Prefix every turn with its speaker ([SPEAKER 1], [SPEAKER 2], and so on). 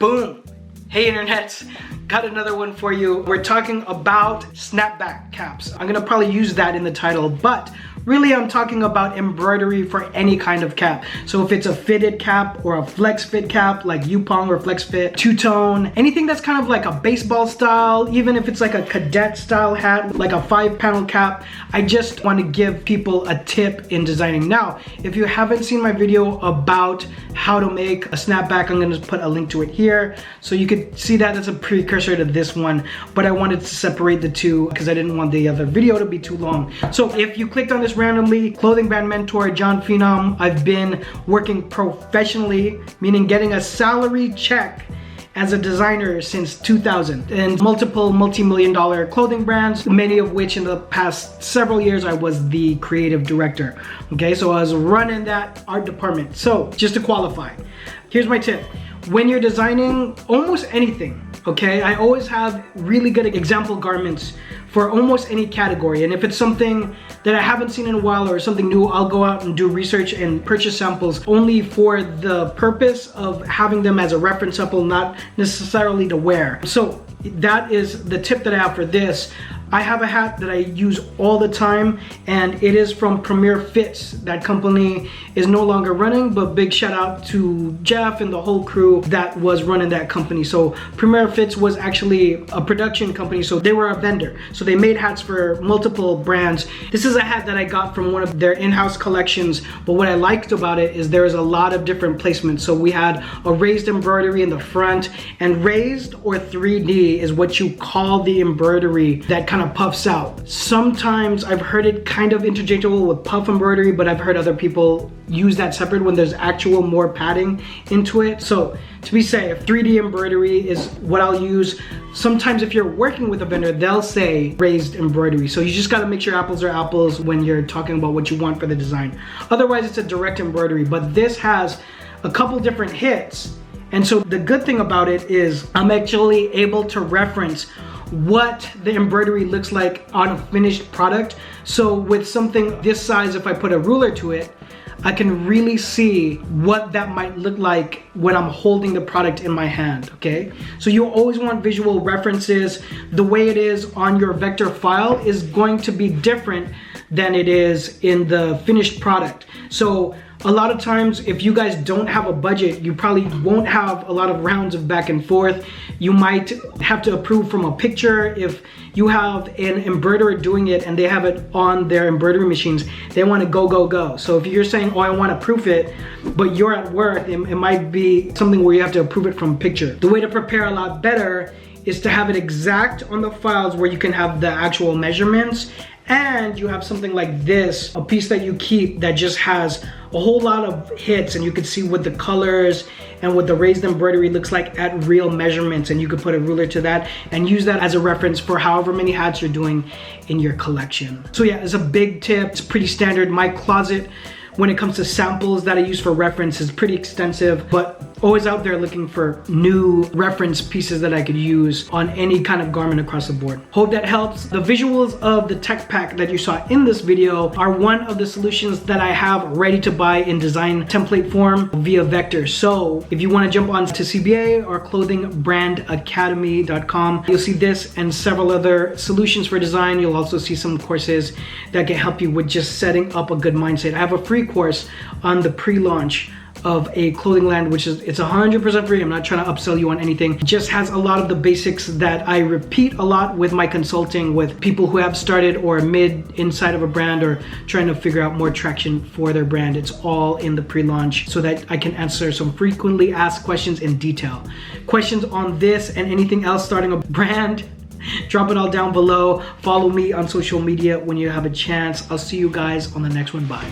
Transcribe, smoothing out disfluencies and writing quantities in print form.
[SPEAKER 1] Boom! Hey internets, got another one for you. We're talking about snapback caps. I'm gonna probably use that in the title, but really I'm talking about embroidery for any kind of cap. So if it's a fitted cap or a flex fit cap like Yupong or flex fit, two-tone, anything that's kind of like a baseball style, even if it's like a cadet style hat, like a 5-panel cap, I just want to give people a tip in designing. Now, if you haven't seen my video about how to make a snapback, I'm gonna put a link to it here. So you could see that that's a precursor to this one, but I wanted to separate the two because I didn't want the other video to be too long. So if you clicked on this randomly, clothing brand mentor John Phenom, I've been working professionally, meaning getting a salary check as a designer since 2000, and multiple multi-million-dollar clothing brands, many of which in the past several years I was the creative director. Okay, so I was running that art department. So just to qualify, here's my tip. When you're designing almost anything, okay, I always have really good example garments for almost any category. And if it's something that I haven't seen in a while or something new, I'll go out and do research and purchase samples only for the purpose of having them as a reference sample, not necessarily to wear. So that is the tip that I have for this. I have a hat that I use all the time, and it is from Premier Fits. That company is no longer running, but big shout out to Jeff and the whole crew that was running that company. So Premier Fits was actually a production company, so they were a vendor. So they made hats for multiple brands. This is a hat that I got from one of their in-house collections, but what I liked about it is there is a lot of different placements. So we had a raised embroidery in the front, and raised or 3D is what you call the embroidery that kind of puffs out. Sometimes I've heard it kind of interchangeable with puff embroidery, but I've heard other people use that separate when there's actual more padding into it. So to be safe, 3D embroidery is what I'll use. Sometimes if you're working with a vendor, they'll say raised embroidery. So you just gotta make sure apples are apples when you're talking about what you want for the design. Otherwise it's a direct embroidery, but this has a couple different hits. And so the good thing about it is I'm actually able to reference what the embroidery looks like on a finished product. So with something this size, if I put a ruler to it, I can really see what that might look like when I'm holding the product in my hand, okay? So you always want visual references. The way it is on your vector file is going to be different than it is in the finished product. So a lot of times, if you guys don't have a budget, you probably won't have a lot of rounds of back and forth. You might have to approve from a picture. If you have an embroiderer doing it and they have it on their embroidery machines, they want to go, go, go. So if you're saying, oh, I want to proof it, but you're at work, it might be something where you have to approve it from a picture. The way to prepare a lot better is to have it exact on the files where you can have the actual measurements, and you have something like this, a piece that you keep that just has a whole lot of hits, and you can see what the colors and what the raised embroidery looks like at real measurements, and you could put a ruler to that and use that as a reference for however many hats you're doing in your collection. So yeah, it's a big tip. It's pretty standard. My closet, when it comes to samples that I use for reference, is pretty extensive, but always out there looking for new reference pieces that I could use on any kind of garment across the board. Hope that helps. The visuals of the tech pack that you saw in this video are one of the solutions that I have ready to buy in design template form via Vector. So if you want to jump on to CBA or clothingbrandacademy.com, you'll see this and several other solutions for design. You'll also see some courses that can help you with just setting up a good mindset. I have a free course on the pre-launch of a clothing line, which is, it's 100% free. I'm not trying to upsell you on anything. It just has a lot of the basics that I repeat a lot with my consulting with people who have started or mid inside of a brand or trying to figure out more traction for their brand. It's all in the pre-launch so that I can answer some frequently asked questions in detail. Questions on this and anything else starting a brand, drop it all down below. Follow me on social media when you have a chance. I'll see you guys on the next one. Bye.